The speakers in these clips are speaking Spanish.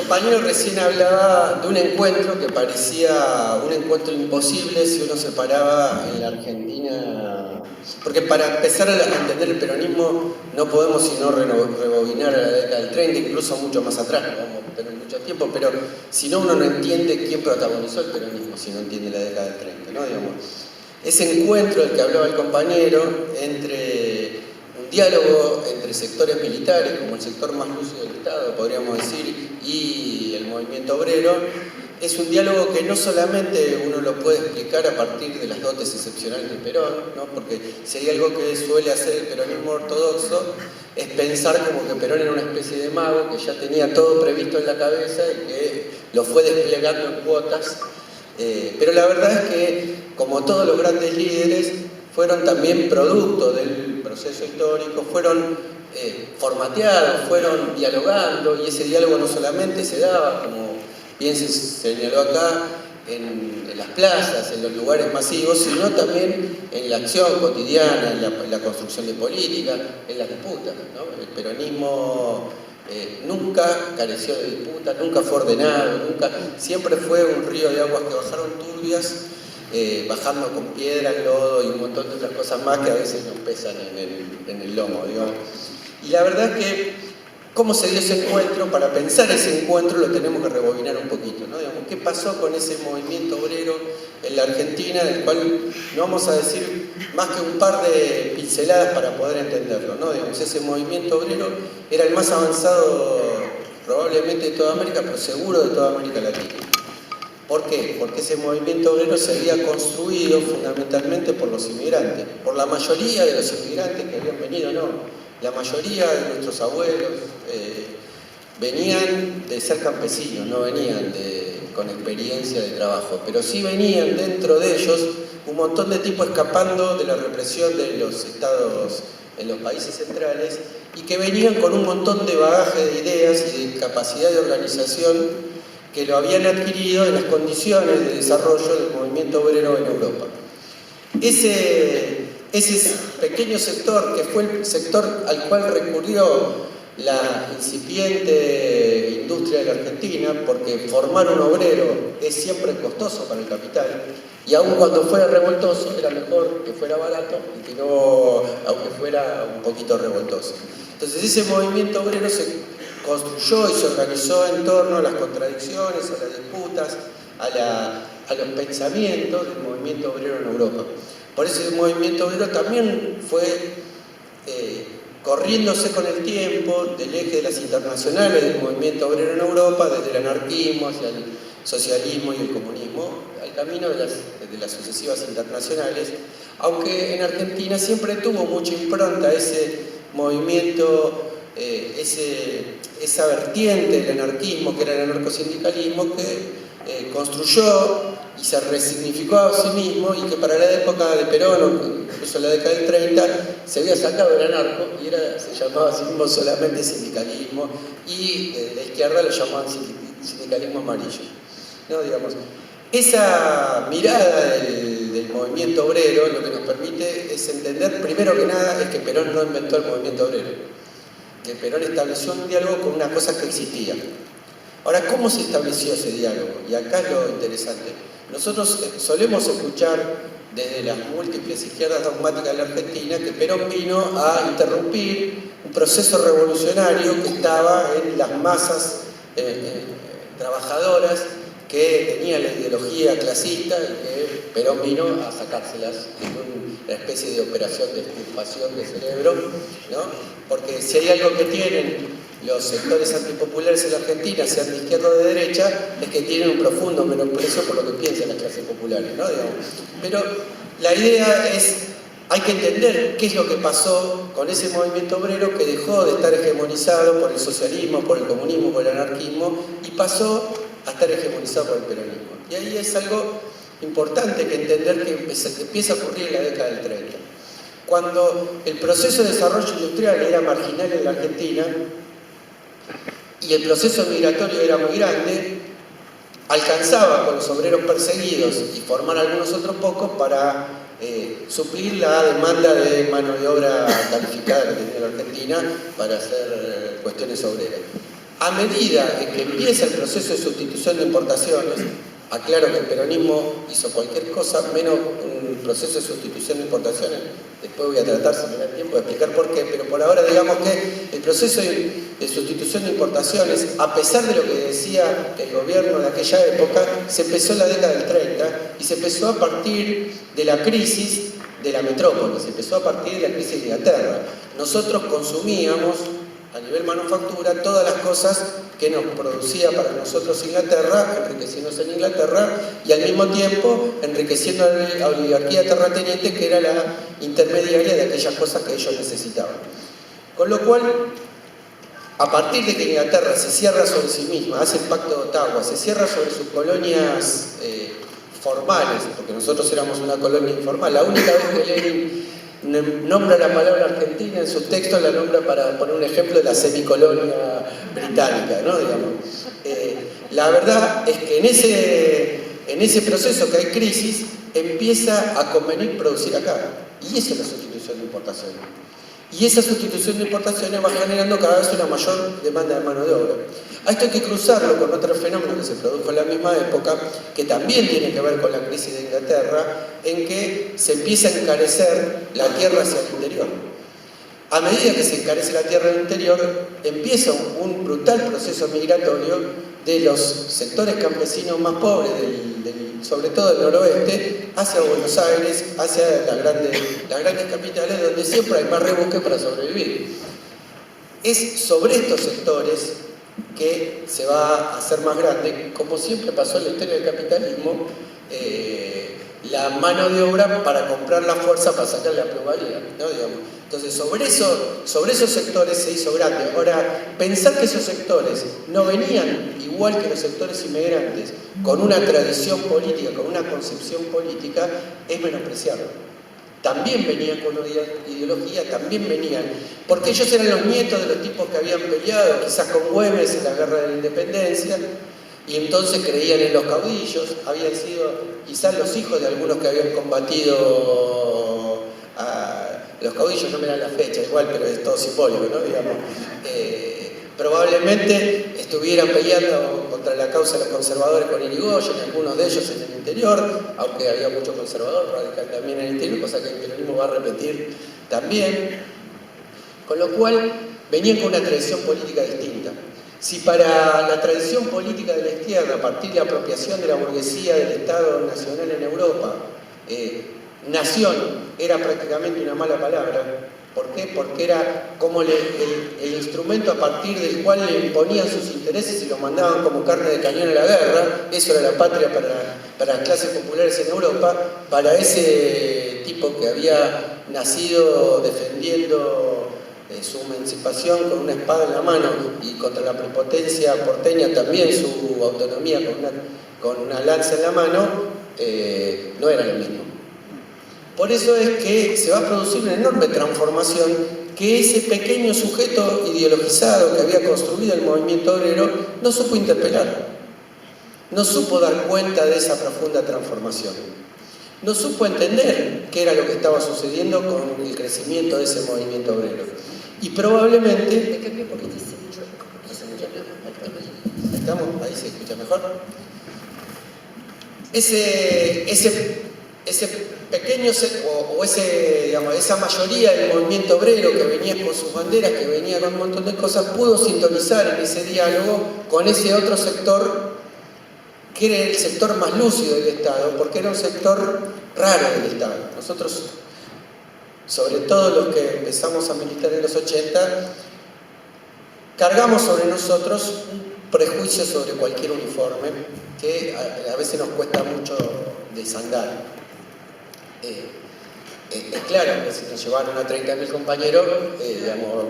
compañero recién hablaba de un encuentro que parecía un encuentro imposible si uno se paraba en la Argentina, porque para empezar a entender el peronismo no podemos sino rebobinar a la década del 30, incluso mucho más atrás, no vamos a tener mucho tiempo, pero si no uno no entiende quién protagonizó el peronismo, si no entiende la década del 30, ¿no? Digamos, ese encuentro del que hablaba el compañero entre un diálogo entre sectores militares, como el sector más lúcido del Estado, podríamos decir, y el movimiento obrero, es un diálogo que no solamente uno lo puede explicar a partir de las dotes excepcionales de Perón, ¿no? Porque si hay algo que suele hacer el peronismo ortodoxo, es pensar como que Perón era una especie de mago que ya tenía todo previsto en la cabeza y que lo fue desplegando en cuotas. Pero la verdad es que, como todos los grandes líderes, fueron también producto del proceso histórico, fueron formateados, fueron dialogando, y ese diálogo no solamente se daba, como bien se señaló acá, en las plazas, en los lugares masivos, sino también en la acción cotidiana, en la construcción de política, en las disputas, ¿no? El peronismo nunca careció de disputas, nunca fue ordenado, siempre fue un río de aguas que bajaron turbias, bajando con piedra, lodo y un montón de otras cosas más que a veces nos pesan en el lomo, digamos. Y la verdad es que, ¿cómo se dio ese encuentro? Para pensar ese encuentro lo tenemos que rebobinar un poquito, ¿no? Digamos, ¿qué pasó con ese movimiento obrero en la Argentina, del cual no vamos a decir más que un par de pinceladas para poder entenderlo, ¿no? Digamos, ese movimiento obrero era el más avanzado probablemente de toda América, pero seguro de toda América Latina. ¿Por qué? Porque ese movimiento obrero se había construido fundamentalmente por los inmigrantes, por la mayoría de los inmigrantes que habían venido, no. La mayoría de nuestros abuelos venían de ser campesinos, no venían con experiencia de trabajo, pero sí venían dentro de ellos un montón de tipos escapando de la represión de los estados en los países centrales y que venían con un montón de bagaje de ideas y de capacidad de organización que lo habían adquirido en las condiciones de desarrollo del movimiento obrero en Europa. Ese pequeño sector, que fue el sector al cual recurrió la incipiente industria de la Argentina, porque formar un obrero es siempre costoso para el capital, y aun cuando fuera revoltoso, era mejor que fuera barato y que no, aunque fuera un poquito revoltoso. Entonces ese movimiento obrero se construyó y se organizó en torno a las contradicciones, a las disputas, a los pensamientos del movimiento obrero en Europa. Por eso el movimiento obrero también fue corriéndose con el tiempo del eje de las internacionales del movimiento obrero en Europa, desde el anarquismo hacia el socialismo y el comunismo, al camino de las sucesivas internacionales, aunque en Argentina siempre tuvo mucha impronta ese movimiento, esa vertiente del anarquismo, que era el anarcosindicalismo, que construyó y se resignificó a sí mismo, y que para la época de Perón, incluso en la década del 30, se había sacado el anarco y se llamaba a sí mismo solamente sindicalismo, y la izquierda lo llamaban sindicalismo amarillo, ¿no? Digamos, esa mirada del movimiento obrero lo que nos permite es entender, primero que nada, es que Perón no inventó el movimiento obrero, que Perón estableció un diálogo con una cosa que existía. Ahora, ¿cómo se estableció ese diálogo? Y acá es lo interesante. Nosotros solemos escuchar desde las múltiples izquierdas dogmáticas de la Argentina que Perón vino a interrumpir un proceso revolucionario que estaba en las masas trabajadoras, que tenían la ideología clasista y que Perón vino a sacárselas en una especie de operación de extirpación de cerebro, ¿no? Porque si hay algo que tienen los sectores antipopulares en la Argentina, sean de izquierda o de derecha, es que tienen un profundo menosprecio por lo que piensan las clases populares, ¿no? Digamos. Pero la idea es, hay que entender qué es lo que pasó con ese movimiento obrero que dejó de estar hegemonizado por el socialismo, por el comunismo, por el anarquismo, y pasó a estar hegemonizado por el peronismo. Y ahí es algo importante que entender que empieza a ocurrir en la década del 30. Cuando el proceso de desarrollo industrial era marginal en la Argentina y el proceso migratorio era muy grande, alcanzaba con los obreros perseguidos y formar algunos otros pocos para suplir la demanda de mano de obra calificada que tenía la Argentina para hacer cuestiones obreras. A medida en que empieza el proceso de sustitución de importaciones, aclaro que el peronismo hizo cualquier cosa menos un proceso de sustitución de importaciones. Después voy a tratar, si me da tiempo, de explicar por qué, pero por ahora digamos que el proceso de sustitución de importaciones, a pesar de lo que decía el gobierno de aquella época, se empezó en la década del 30 y se empezó a partir de la crisis de la metrópoli, se empezó a partir de la crisis de Inglaterra. Nosotros consumíamos a nivel manufactura todas las cosas que nos producía para nosotros Inglaterra, enriqueciéndose en Inglaterra y al mismo tiempo enriqueciendo a la oligarquía terrateniente, que era la intermediaria de aquellas cosas que ellos necesitaban. Con lo cual, a partir de que Inglaterra se cierra sobre sí misma, hace el Pacto de Ottawa, se cierra sobre sus colonias formales, porque nosotros éramos una colonia informal, la única vez que Lenin nombra la palabra Argentina en sus textos, la nombra para poner un ejemplo de la semicolonia británica, ¿no? Digamos. La verdad es que en ese proceso que hay crisis, empieza a convenir producir acá. Y eso es la sustitución de importaciones. Y esa sustitución de importaciones va generando cada vez una mayor demanda de mano de obra. A esto hay que cruzarlo con otro fenómeno que se produjo en la misma época, que también tiene que ver con la crisis de Inglaterra, en que se empieza a encarecer la tierra hacia el interior. A medida que se encarece la tierra del interior, empieza un brutal proceso migratorio de los sectores campesinos más pobres, sobre todo del noroeste, hacia Buenos Aires, hacia las grandes capitales, donde siempre hay más rebusque para sobrevivir. Es sobre estos sectores que se va a hacer más grande, como siempre pasó en la historia del capitalismo, la mano de obra para comprar la fuerza para sacar la plusvalía, ¿no? Digamos. Entonces, sobre esos sectores se hizo grande. Ahora, pensar que esos sectores no venían, igual que los sectores inmigrantes, con una tradición política, con una concepción política, es menospreciarlo. También venían con una ideología, también venían, porque ellos eran los nietos de los tipos que habían peleado, quizás con Güemes en la guerra de la independencia, y entonces creían en los caudillos, habían sido quizás los hijos de algunos que habían combatido a los caudillos, no me dan la fecha igual, pero es todo simbólico, ¿no? Digamos, probablemente estuvieran peleando contra la causa de los conservadores con Irigoyen, algunos de ellos en el interior, aunque había mucho conservador radical también en el interior, cosa que el peronismo va a repetir también, con lo cual venían con una tradición política distinta. Si para la tradición política de la izquierda, a partir de la apropiación de la burguesía del Estado Nacional en Europa, nación era prácticamente una mala palabra. ¿Por qué? Porque era como el instrumento a partir del cual le imponían sus intereses y lo mandaban como carne de cañón a la guerra. Eso era la patria para las clases populares en Europa. Para ese tipo que había nacido defendiendo su emancipación con una espada en la mano y contra la prepotencia porteña también su autonomía con una lanza en la mano, no era lo mismo. Por eso es que se va a producir una enorme transformación que ese pequeño sujeto ideologizado que había construido el movimiento obrero no supo interpelar, no supo dar cuenta de esa profunda transformación, no supo entender qué era lo que estaba sucediendo con el crecimiento de ese movimiento obrero. Y probablemente... ¿Estamos? ¿Ahí se escucha mejor? Ese pequeño, digamos, esa mayoría del movimiento obrero que venía con sus banderas, que venía con un montón de cosas, pudo sintonizar en ese diálogo con ese otro sector, que era el sector más lúcido del Estado, porque era un sector raro del Estado. Nosotros, sobre todo los que empezamos a militar en los 80, cargamos sobre nosotros un prejuicio sobre cualquier uniforme que a veces nos cuesta mucho desandar. Es claro que si nos llevaron a 30.000 compañeros, digamos,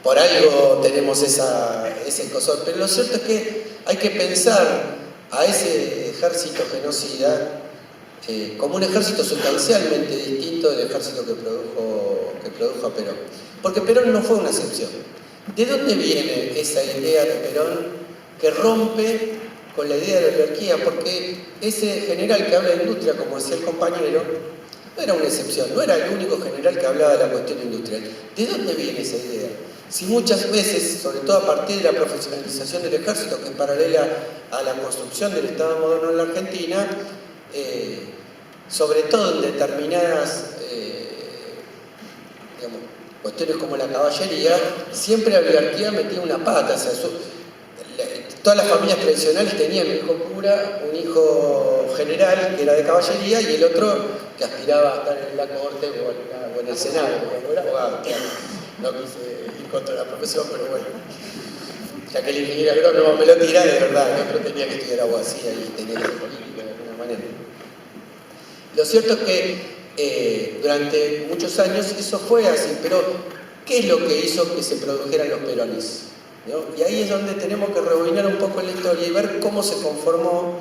por algo tenemos ese cosor, pero lo cierto es que hay que pensar a ese ejército genocida como un ejército sustancialmente distinto del ejército que produjo a Perón. Porque Perón no fue una excepción. ¿De dónde viene esa idea de Perón que rompe con la idea de la oligarquía? Porque ese general que habla de industria, como decía el compañero, no era una excepción, no era el único general que hablaba de la cuestión industrial. ¿De dónde viene esa idea? Si muchas veces, sobre todo a partir de la profesionalización del ejército, que es paralela a la construcción del Estado moderno en la Argentina, sobre todo en determinadas digamos, cuestiones como la caballería, siempre la oligarquía metía una pata. O sea, todas las familias tradicionales tenían un hijo cura, un hijo general que era de caballería y el otro que aspiraba a estar en la corte o en el Senado, como era abogado. No quise ir contra la profesión, pero bueno, ya que el ingeniero agrónomo me lo tira, de verdad, el otro tenía que estudiar abogacía y tenía que ser político de alguna manera. Lo cierto es que durante muchos años eso fue así, pero ¿qué es lo que hizo que se produjeran los peronismos? ¿No? Y ahí es donde tenemos que rebobinar un poco la historia y ver cómo se conformó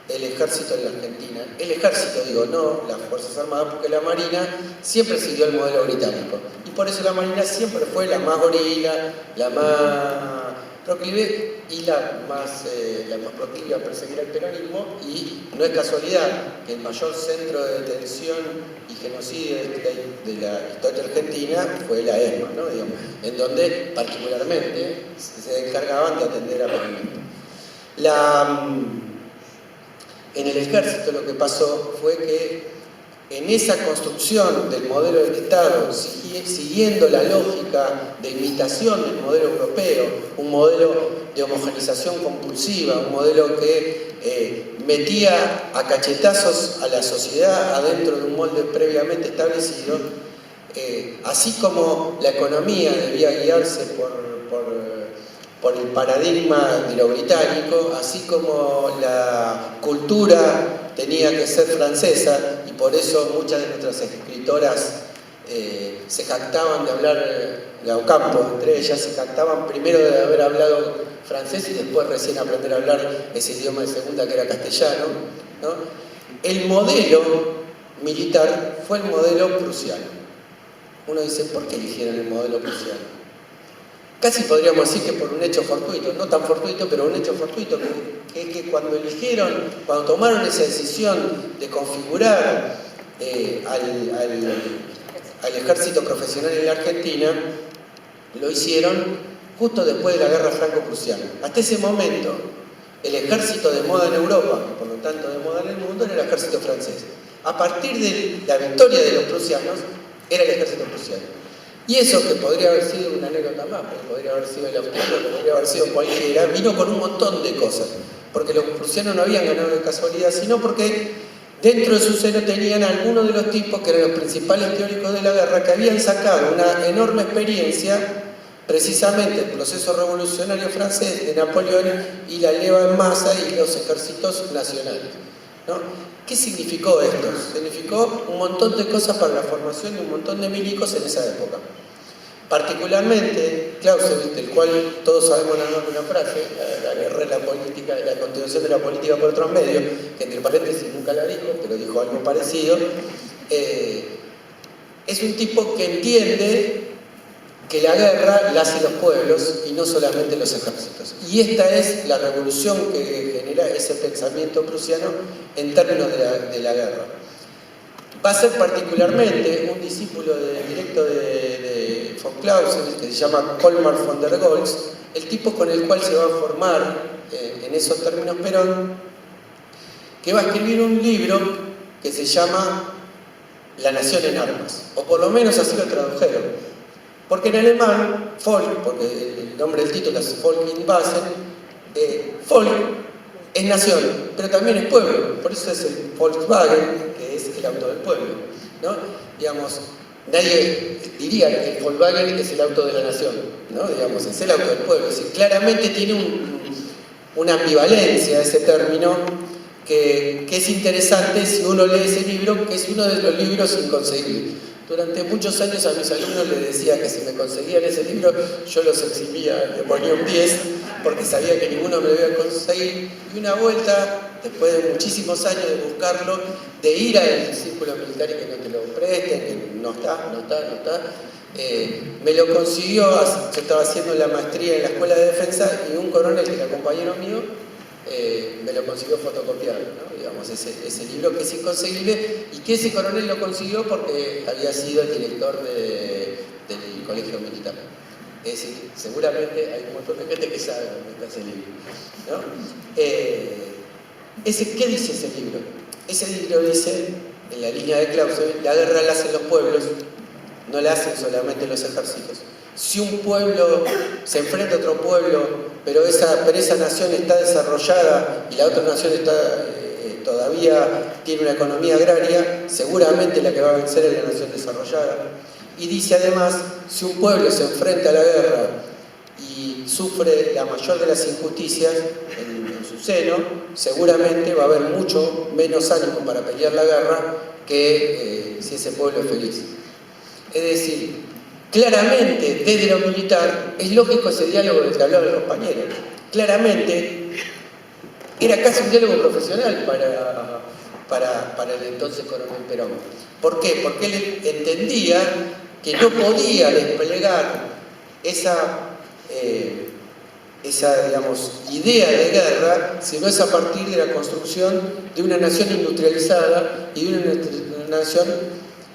el ejército en la Argentina. El ejército, digo, no las Fuerzas Armadas, porque la Marina siempre siguió el modelo británico. Y por eso la Marina siempre fue la más gorila, la más proclive y la más proclive a perseguir el peronismo. Y no es casualidad que el mayor centro de detención y genocidio de la historia argentina fue la ESMA, ¿no? Digamos, en donde particularmente se encargaban de atender a peronismo. En el ejército lo que pasó fue que en esa construcción del modelo del Estado, siguiendo la lógica de imitación del modelo europeo, un modelo de homogeneización compulsiva, un modelo que metía a cachetazos a la sociedad adentro de un molde previamente establecido, así como la economía debía guiarse por el paradigma de lo británico, así como la cultura tenía que ser francesa, y por eso muchas de nuestras escritoras se jactaban de hablar, de Ocampo, entre ellas, se jactaban primero de haber hablado francés y después recién aprender a hablar ese idioma de segunda que era castellano, ¿no? El modelo militar fue el modelo prusiano. Uno dice, ¿por qué eligieron el modelo prusiano? Casi podríamos decir que por un hecho fortuito, no tan fortuito, pero un hecho fortuito, que cuando cuando tomaron esa decisión de configurar al ejército profesional en la Argentina, lo hicieron justo después de la guerra franco-prusiana. Hasta ese momento, el ejército de moda en Europa, y por lo tanto de moda en el mundo, era el ejército francés. A partir de la victoria de los prusianos, era el ejército prusiano. Y eso, que podría haber sido una anécdota más, porque podría haber sido el austriaco, podría haber sido cualquiera, vino con un montón de cosas. Porque los prusianos no habían ganado de casualidad, sino porque dentro de su seno tenían algunos de los tipos que eran los principales teóricos de la guerra, que habían sacado una enorme experiencia, precisamente el proceso revolucionario francés de Napoleón y la leva en masa y los ejércitos nacionales, ¿no? ¿Qué significó esto? Significó un montón de cosas para la formación de un montón de milicos en esa época. Particularmente, Clausewitz, del cual todos sabemos la una frase, la guerra de la política, la continuación de la política por otros medios, que entre paréntesis nunca la dijo, pero dijo algo parecido, es un tipo que entiende que la guerra la hacen los pueblos y no solamente los ejércitos. Y esta es la revolución que genera ese pensamiento prusiano en términos de la guerra. Va a ser particularmente un discípulo directo de von Clausewitz, que se llama Colmar von der Goltz, el tipo con el cual se va a formar en esos términos Perón, que va a escribir un libro que se llama La Nación en Armas, o por lo menos así lo tradujeron. Porque en alemán, Volk, porque el nombre del título es Volk in Basen, Volk es nación, pero también es pueblo, por eso es el Volkswagen, que es el auto del pueblo, ¿no? Digamos, nadie diría que el Volkswagen es el auto de la nación, ¿no? Digamos, es el auto del pueblo. Es decir, claramente tiene una ambivalencia ese término que es interesante si uno lee ese libro, que es uno de los libros inconseguibles. Durante muchos años a mis alumnos les decía que si me conseguían ese libro, yo los exhibía, le ponía un 10, porque sabía que ninguno me lo iba a conseguir. Y una vuelta, después de muchísimos años de buscarlo, de ir al círculo militar y que no te lo presten, que no está, me lo consiguió. Yo estaba haciendo la maestría en la Escuela de Defensa y un coronel que era compañero mío me lo consiguió fotocopiar, ¿no? Digamos, ese libro que es inconseguible, y que ese coronel lo consiguió porque había sido el director del colegio militar. Es decir, seguramente hay un montón de gente que sabe dónde está ese libro, ¿no? ¿Qué dice ese libro? Ese libro dice, en la línea de Clausewitz, la guerra la hacen los pueblos, no la hacen solamente los ejércitos. Si un pueblo se enfrenta a otro pueblo, pero esa nación está desarrollada y la otra nación todavía tiene una economía agraria, seguramente la que va a vencer es la nación desarrollada. Y dice además, si un pueblo se enfrenta a la guerra y sufre la mayor de las injusticias en su seno, seguramente va a haber mucho menos ánimo para pelear la guerra que si ese pueblo es feliz. Es decir, claramente desde lo militar, es lógico ese diálogo del que hablaba el compañero, claramente era casi un diálogo profesional para el entonces coronel Perón. ¿Por qué? Porque él entendía que no podía desplegar esa digamos, idea de guerra, sino es a partir de la construcción de una nación industrializada y de una nación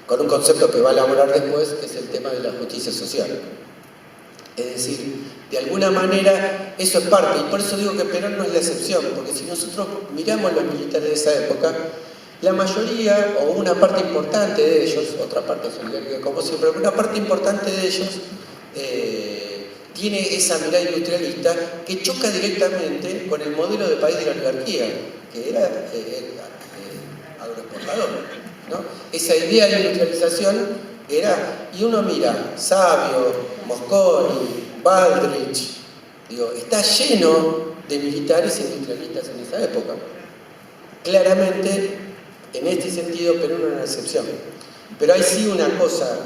con un concepto que va a elaborar después, que es el tema de la justicia social. Es decir, de alguna manera eso es parte, y por eso digo que Perón no es la excepción, porque si nosotros miramos los militares de esa época, la mayoría, o una parte importante de ellos, otra parte solidaria como siempre, pero una parte importante de ellos tiene esa mirada industrialista que choca directamente con el modelo de país de la oligarquía, que era agroexportador, ¿no? Esa idea de industrialización era, y uno mira, Savio, Mosconi, Baldrich, digo, está lleno de militares industrialistas en esa época. Claramente, en este sentido, Perón no era una excepción. Pero hay sí una cosa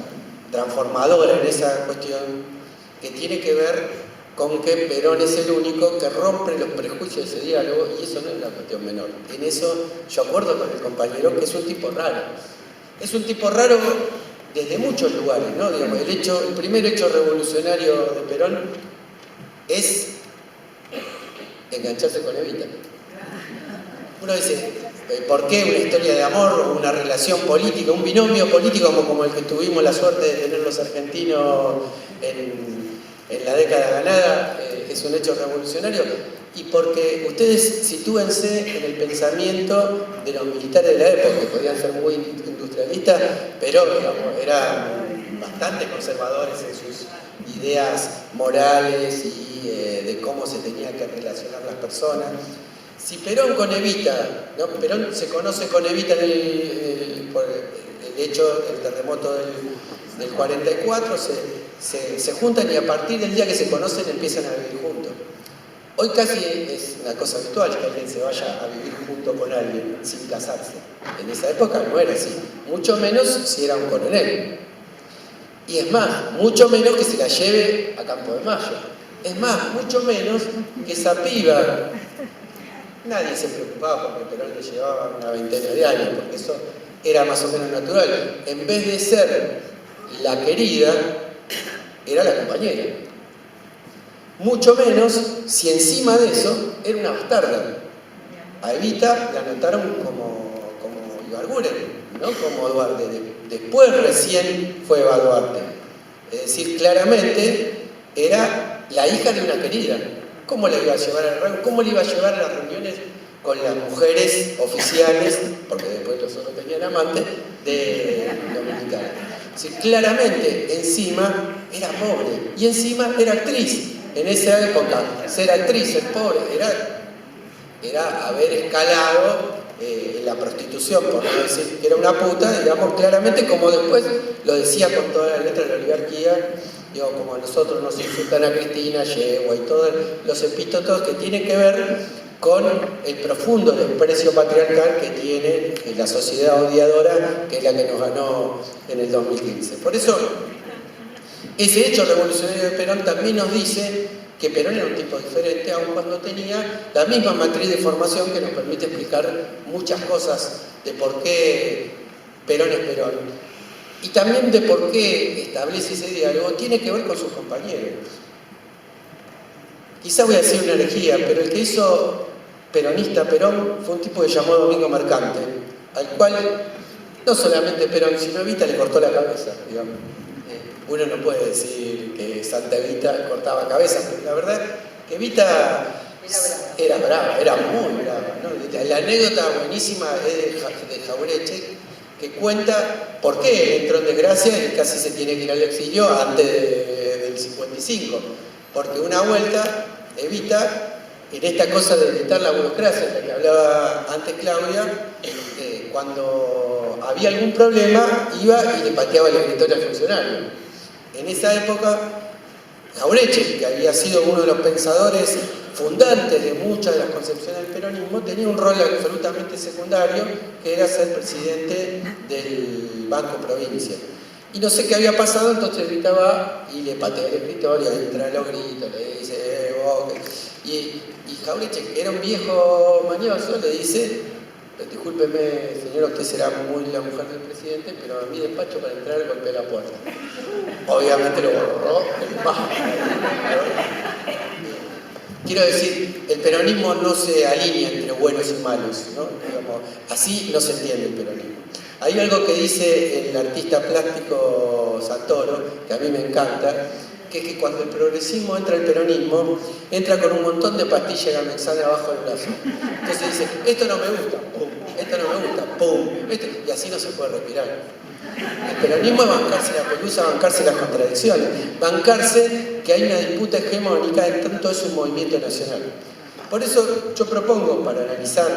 transformadora en esa cuestión que tiene que ver con que Perón es el único que rompe los prejuicios de ese diálogo, y eso no es una cuestión menor. En eso yo acuerdo con el compañero que es un tipo raro. Es un tipo raro desde muchos lugares, ¿no? Digamos, el primer hecho revolucionario de Perón es engancharse con Evita. Uno dice, ¿por qué una historia de amor o una relación política, un binomio político como el que tuvimos la suerte de tener los argentinos en la década ganada es un hecho revolucionario? Y porque ustedes sitúense en el pensamiento de los militares de la época, que podían ser muy industrialistas, pero digamos, eran bastante conservadores en sus ideas morales y de cómo se tenían que relacionar las personas. Si Perón con Evita, ¿no? Perón se conoce con Evita por el hecho del terremoto del 44, se juntan y a partir del día que se conocen empiezan a vivir juntos. Hoy casi es una cosa habitual que alguien se vaya a vivir junto con alguien sin casarse. En esa época no era así, mucho menos si era un coronel. Y es más, mucho menos que se la lleve a Campo de Mayo. Es más, mucho menos que esa piba. Nadie se preocupaba porque Perón le llevaba una veintena de años, porque eso era más o menos natural. En vez de ser la querida, era la compañera. Mucho menos si encima de eso era una bastarda. A Evita la anotaron como Ibarguren, no como Duarte. Después recién fue Eva Duarte. Es decir, claramente era la hija de una querida. ¿Cómo la iba a llevar al rango? ¿Cómo le iba a llevar a las reuniones con las mujeres oficiales, porque después los otros tenían amantes, de los militares? Sí, claramente, encima era pobre y encima era actriz. En esa época, ser actriz, ser pobre, era haber escalado la prostitución, por no decir que era una puta, digamos, claramente, como después lo decía con todas las letras de la oligarquía. Digo, como a nosotros nos insultan a Cristina, Yegua y todos los epítetos que tienen que ver con el profundo desprecio patriarcal que tiene la sociedad odiadora, que es la que nos ganó en el 2015. Por eso, ese hecho revolucionario de Perón también nos dice que Perón era un tipo diferente, aun cuando tenía la misma matriz de formación que nos permite explicar muchas cosas de por qué Perón es Perón. Y también de por qué establece ese diálogo, tiene que ver con sus compañeros. Quizá voy a decir una herejía, pero el que hizo peronista Perón fue un tipo que llamó Domingo Mercante, al cual no solamente Perón, sino Evita le cortó la cabeza, digamos. uno no puede decir que Santa Evita cortaba cabezas, pero la verdad que Evita era brava, era muy brava, ¿no? La anécdota buenísima es de Jauretche, que cuenta por qué él entró en desgracia y casi se tiene que ir al exilio antes del 55. Porque una vuelta, Evita, en esta cosa de evitar la burocracia, de la que hablaba antes Claudia, cuando había algún problema, iba y le pateaba el escritorio al funcionario. En esa época, Jauretche, que había sido uno de los pensadores fundantes de muchas de las concepciones del peronismo, tenía un rol absolutamente secundario, que era ser presidente del Banco Provincia. Y no sé qué había pasado, entonces Evita va y le patea el escritorio, entra a los gritos, le dice, vos. Y Jauretche, que era un viejo mañoso, le dice, discúlpeme, señora, usted será muy la mujer del presidente, pero a mi despacho para entrar golpeé la puerta. Obviamente lo borró el pájaro. Quiero decir, el peronismo no se alinea entre buenos y malos, ¿no? Digamos, así no se entiende el peronismo. Hay algo que dice el artista plástico Santoro, que a mí me encanta, que es que cuando el progresismo entra al peronismo, entra con un montón de pastillas gamexana abajo del brazo. Entonces dice, esto no me gusta, pum, esto no me gusta, pum, y así no se puede respirar. El peronismo es bancarse la pelusa, bancarse las contradicciones, bancarse que hay una disputa hegemónica, en tanto es un movimiento nacional. Por eso yo propongo, para analizar,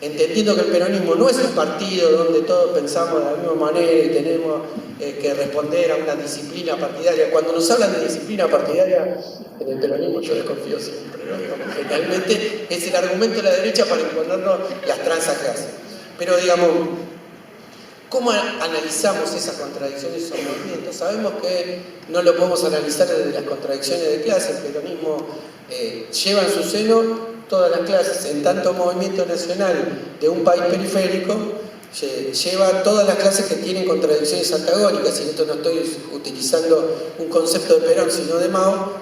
entendiendo que el peronismo no es un partido donde todos pensamos de la misma manera y tenemos que responder a una disciplina partidaria. Cuando nos hablan de disciplina partidaria, en el peronismo yo desconfío siempre, ¿no? Digamos, generalmente es el argumento de la derecha para imponernos las tranzas que hacen. Pero digamos, ¿cómo analizamos esas contradicciones y esos movimientos? Sabemos que no lo podemos analizar desde las contradicciones de clase. El peronismo lleva en su seno todas las clases, en tanto movimiento nacional de un país periférico, lleva todas las clases que tienen contradicciones antagónicas, y esto no estoy utilizando un concepto de Perón, sino de Mao,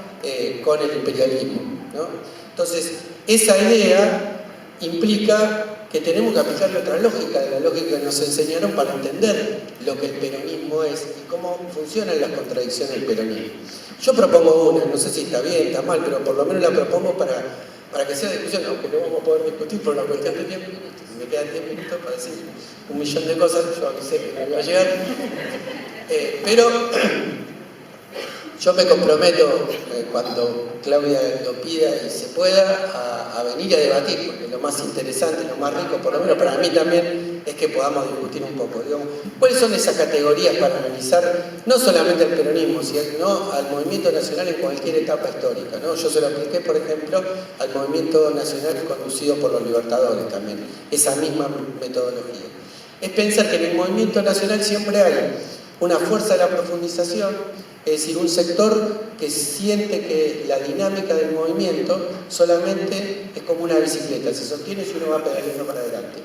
con el imperialismo, ¿no? Entonces, esa idea implica que tenemos que aplicarle otra lógica, de la lógica que nos enseñaron para entender lo que el peronismo es y cómo funcionan las contradicciones del peronismo. Yo propongo una, no sé si está bien, está mal, pero por lo menos la propongo para que sea discusión, aunque no vamos a poder discutir por una cuestión de tiempo. Me quedan 10 minutos para decir un millón de cosas, yo avisé que no iba a llegar. Pero yo me comprometo, cuando Claudia lo pida y se pueda, a venir a debatir, porque lo más interesante, lo más rico, por lo menos para mí también, es que podamos discutir un poco. Digamos, ¿cuáles son esas categorías para analizar no solamente el peronismo, sino al movimiento nacional en cualquier etapa histórica, ¿no? Yo se lo apliqué, por ejemplo, al movimiento nacional conducido por los Libertadores también, esa misma metodología. Es pensar que en el movimiento nacional siempre hay una fuerza de la profundización, es decir, un sector que siente que la dinámica del movimiento solamente es como una bicicleta, se sostiene si uno va pedaleando para adelante.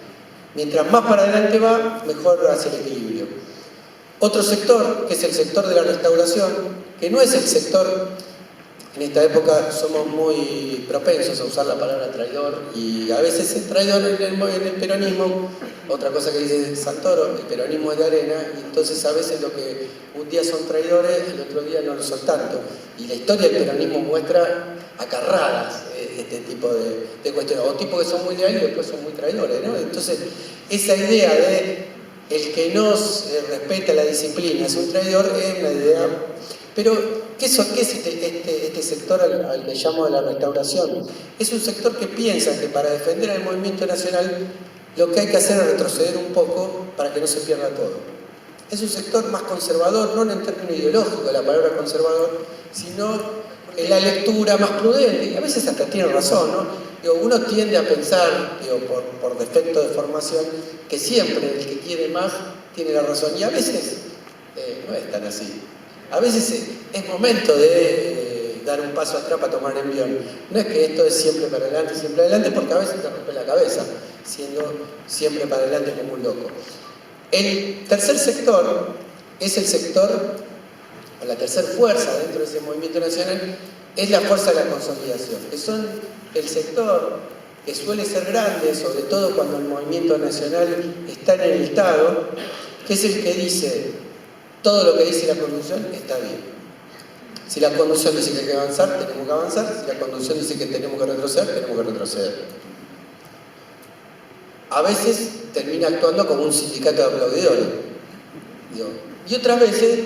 Mientras más para adelante va, mejor hace el equilibrio. Otro sector, que es el sector de la restauración, que no es el sector, en esta época somos muy propensos a usar la palabra traidor, y a veces el traidor en el peronismo, otra cosa que dice Santoro, el peronismo es de arena, y entonces a veces lo que un día son traidores, el otro día no lo son tanto. Y la historia del peronismo muestra acarradas este tipo de cuestiones, o tipos que son muy leales y después son muy traidores, ¿no? Entonces, esa idea de el que no respeta la disciplina es un traidor es una idea. Pero, ¿qué es este sector al que llamo de la restauración? Es un sector que piensa que para defender al movimiento nacional lo que hay que hacer es retroceder un poco para que no se pierda todo. Es un sector más conservador, no en el término ideológico de la palabra conservador, sino en la lectura más prudente, y a veces hasta tiene razón, ¿no? Digo, uno tiende a pensar, digo, por defecto de formación, que siempre el que quiere más tiene la razón, y a veces no es tan así. A veces es momento de dar un paso atrás para tomar el envión. No es que esto es siempre para adelante, porque a veces te rompe la cabeza, siendo siempre para adelante como un loco. El tercer sector es el sector, o la tercera fuerza dentro de ese movimiento nacional, es la fuerza de la consolidación, que son el sector que suele ser grande, sobre todo cuando el movimiento nacional está en el Estado, que es el que dice: todo lo que dice la Constitución está bien. Si la Constitución dice que hay que avanzar, tenemos que avanzar. Si la Constitución dice que tenemos que retroceder, tenemos que retroceder. A veces termina actuando como un sindicato de aplaudidores. Y otras veces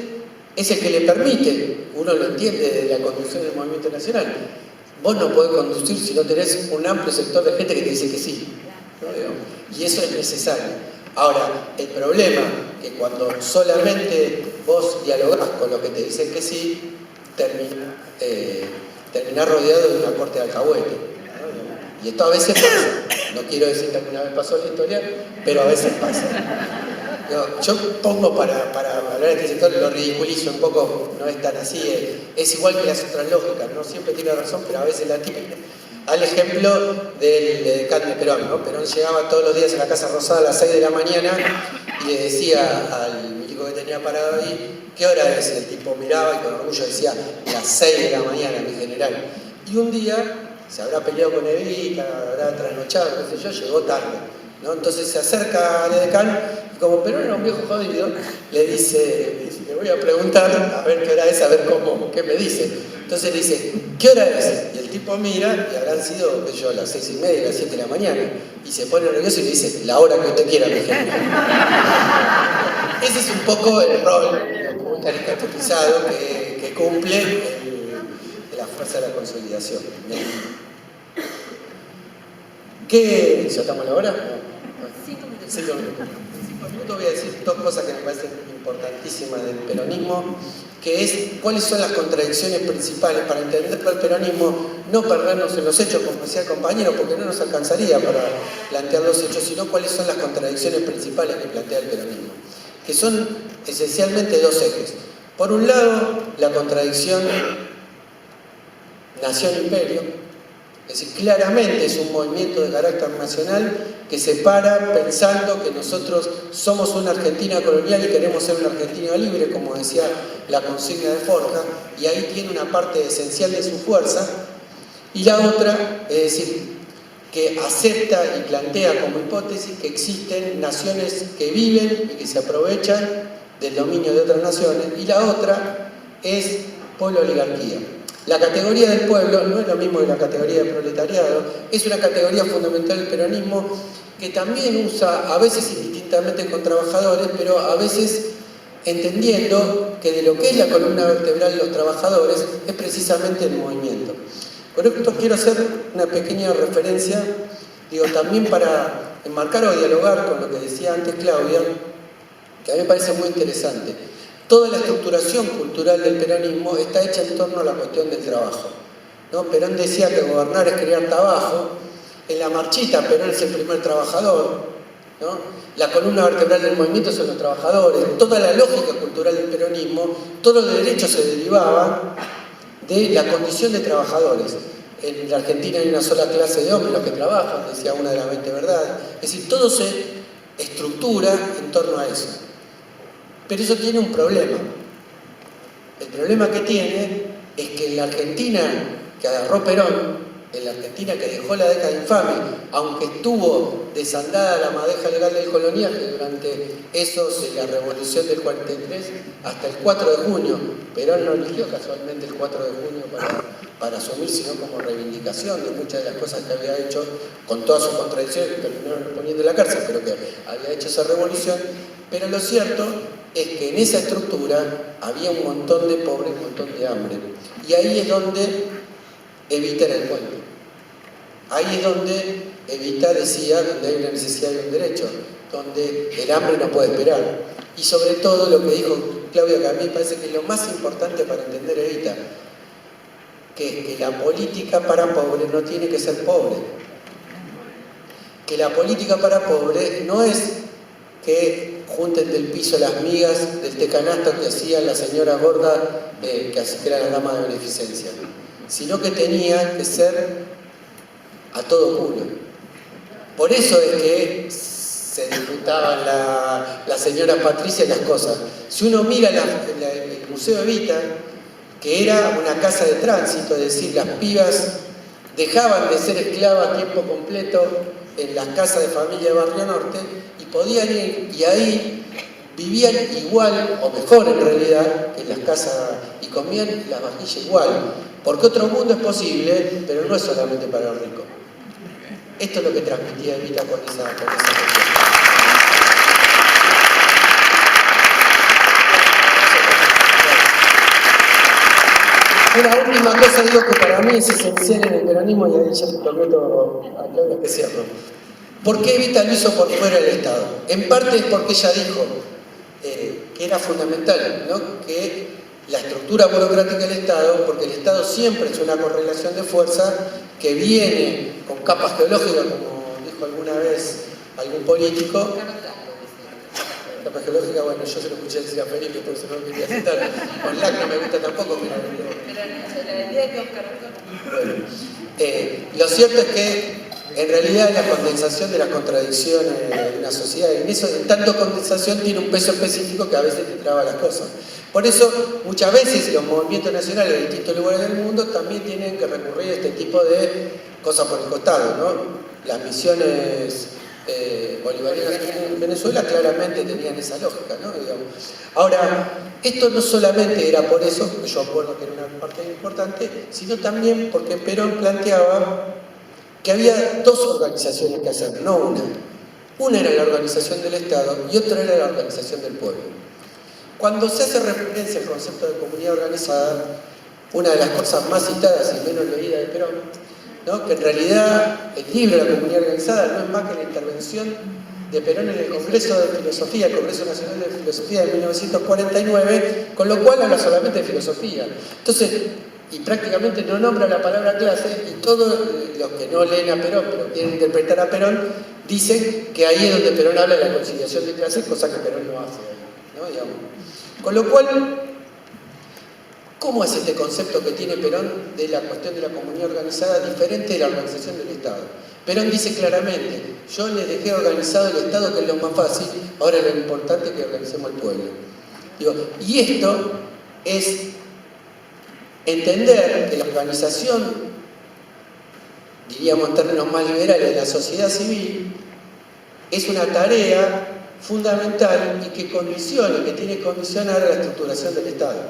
es el que le permite, uno lo entiende de la conducción del movimiento nacional. Vos no podés conducir si no tenés un amplio sector de gente que te dice que sí. ¿No? Y eso es necesario. Ahora, el problema es que cuando solamente vos dialogás con los que te dicen que sí, terminás rodeado de una corte de alcahuete. ¿No? Y esto a veces pasa. No quiero decir que alguna vez pasó en la historia, pero a veces pasa. No, yo pongo para hablar de este sector, lo ridiculizo un poco, no es tan así, es igual que las otras lógicas, no siempre tiene razón, pero a veces la tiene. Al ejemplo del decano de Perón, ¿no? Perón llegaba todos los días a la Casa Rosada a las 6 de la mañana y le decía al milico que tenía parado ahí, ¿qué hora es? El tipo miraba y con orgullo decía, las 6 de la mañana, mi general. Y un día se habrá peleado con Evita, habrá trasnochado, qué sé yo, llegó tarde, ¿no? Entonces se acerca al decano y como Perón era un viejo jodido, le dice, le voy a preguntar a ver qué hora es, a ver qué me dice. Entonces le dice, ¿qué hora es? Y el tipo mira y habrán sido, qué sé yo, las 6:30, las 7 de la mañana. Y se pone nervioso y le dice, la hora que usted quiera, mi general. Ese es un poco el rol caricaturizado que cumple la fuerza de la consolidación. ¿Qué? ¿Ya estamos a la hora? No. 5 minutos. 5 minutos. En 5 minutos voy a decir dos cosas que me parecen importantísimas del peronismo, que es cuáles son las contradicciones principales para entender el peronismo, no perdernos en los hechos, como decía el compañero, porque no nos alcanzaría para plantear los hechos, sino cuáles son las contradicciones principales que plantea el peronismo, que son esencialmente dos ejes. Por un lado, la contradicción nación-imperio, es decir, claramente es un movimiento de carácter nacional que se para pensando que nosotros somos una Argentina colonial y queremos ser una Argentina libre, como decía la consigna de Forja, y ahí tiene una parte esencial de su fuerza. Y la otra, es decir, que acepta y plantea como hipótesis que existen naciones que viven y que se aprovechan del dominio de otras naciones. Y la otra es pueblo-oligarquía. La categoría del pueblo no es lo mismo que la categoría de proletariado, es una categoría fundamental del peronismo que también usa, a veces indistintamente con trabajadores, pero a veces entendiendo que de lo que es la columna vertebral de los trabajadores es precisamente el movimiento. Con esto quiero hacer una pequeña referencia, también para enmarcar o dialogar con lo que decía antes Claudia, que a mí me parece muy interesante. Toda la estructuración cultural del peronismo está hecha en torno a la cuestión del trabajo, ¿no? Perón decía que gobernar es crear trabajo. En la marchita Perón es el primer trabajador, ¿no? La columna vertebral del movimiento son los trabajadores. Toda la lógica cultural del peronismo, todos los derechos se derivaban de la condición de trabajadores. En la Argentina hay una sola clase de hombres, los que trabajan, decía una de las 20 verdades. Es decir, todo se estructura en torno a eso. Pero eso tiene un problema. El problema que tiene es que en la Argentina que agarró Perón, en la Argentina que dejó la década infame, aunque estuvo desandada la madeja legal del coloniaje durante la revolución del 43 hasta el 4 de junio, Perón no eligió casualmente el 4 de junio para asumir, sino como reivindicación de muchas de las cosas que había hecho, con todas sus contradicciones que terminaron poniendo en la cárcel, pero que había hecho esa revolución. Pero lo cierto es que en esa estructura había un montón de pobres, un montón de hambre. Y ahí es donde Evita era el puente. Ahí es donde Evita decía, donde hay una necesidad y un derecho, donde el hambre no puede esperar. Y sobre todo lo que dijo Claudia, que a mí me parece que es lo más importante para entender Evita, que la política para pobre no tiene que ser pobre. Que la política para pobre no es que junten del piso las migas del tecanasto que hacía la señora gorda, que era la dama de beneficencia, sino que tenía que ser a todo culo. Por eso es que se disputaban la señora Patricia y las cosas. Si uno mira el Museo Evita, que era una casa de tránsito, es decir, las pibas dejaban de ser esclavas a tiempo completo en las casas de familia de Barrio Norte y podían ir, y ahí vivían igual, o mejor en realidad, que en las casas, y comían las vajillas igual. Porque otro mundo es posible, pero no es solamente para los ricos. Esto es lo que transmitía Evita con esa cuestión. Una última cosa digo que para mí es esencial en el peronismo, y ahí ya te prometo a Claudia que cierro. ¿Por qué Evita lo hizo por fuera del Estado? En parte es porque ella dijo que era fundamental, ¿no?, que la estructura burocrática del Estado, porque el Estado siempre es una correlación de fuerza que viene con capas geológicas, como dijo alguna vez algún político. Capa geológica, bueno, yo se lo escuché decir a Felipe, por eso no quería citar. Con LAC no me gusta tampoco, pero la idea es que Oscar. Bueno, lo cierto es que en realidad la condensación de las contradicciones de una sociedad, en tanto condensación tiene un peso específico que a veces te traba las cosas. Por eso, muchas veces los movimientos nacionales de distintos lugares del mundo también tienen que recurrir a este tipo de cosas por el costado, ¿no? Las misiones bolivarianas en Venezuela claramente tenían esa lógica, ¿no? Digamos. Ahora, esto no solamente era por eso, que yo acuerdo que era una parte importante, sino también porque Perón planteaba que había dos organizaciones que hacer, no una. Una era la organización del Estado y otra era la organización del pueblo. Cuando se hace referencia al concepto de comunidad organizada, una de las cosas más citadas y menos leídas de Perón, ¿no?, que en realidad el libro de la comunidad organizada no es más que la intervención de Perón en el Congreso de Filosofía, el Congreso Nacional de Filosofía de 1949, con lo cual habla solamente de filosofía. Entonces, y prácticamente no nombra la palabra clase, y todos los que no leen a Perón, pero quieren interpretar a Perón, dicen que ahí es donde Perón habla de la conciliación de clases, cosa que Perón no hace, ¿no? Digamos. Con lo cual, ¿cómo es este concepto que tiene Perón de la cuestión de la comunidad organizada diferente de la organización del Estado? Perón dice claramente, yo les dejé organizado el Estado, que es lo más fácil, ahora lo importante es que organicemos el pueblo. Digo, y esto es entender que la organización, diríamos en términos más liberales, de la sociedad civil, es una tarea fundamental y que condiciona, que tiene que condicionar la estructuración del Estado.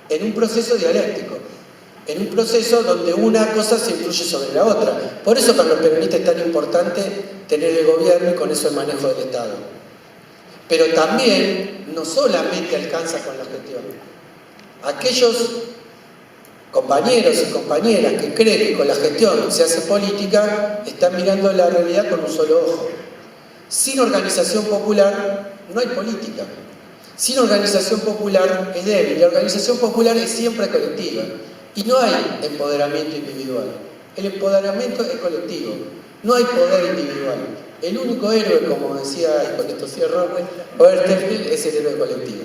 En un proceso dialéctico, en un proceso donde una cosa se influye sobre la otra. Por eso para los peronistas es tan importante tener el gobierno y con eso el manejo del Estado. Pero también no solamente alcanza con la gestión. Aquellos compañeros y compañeras que creen que con la gestión se hace política, están mirando la realidad con un solo ojo. Sin organización popular no hay política. Sin organización popular es débil. La organización popular es siempre colectiva. Y no hay empoderamiento individual. El empoderamiento es colectivo. No hay poder individual. El único héroe, como decía, y con esto cierro, Oertefeld, es el héroe colectivo.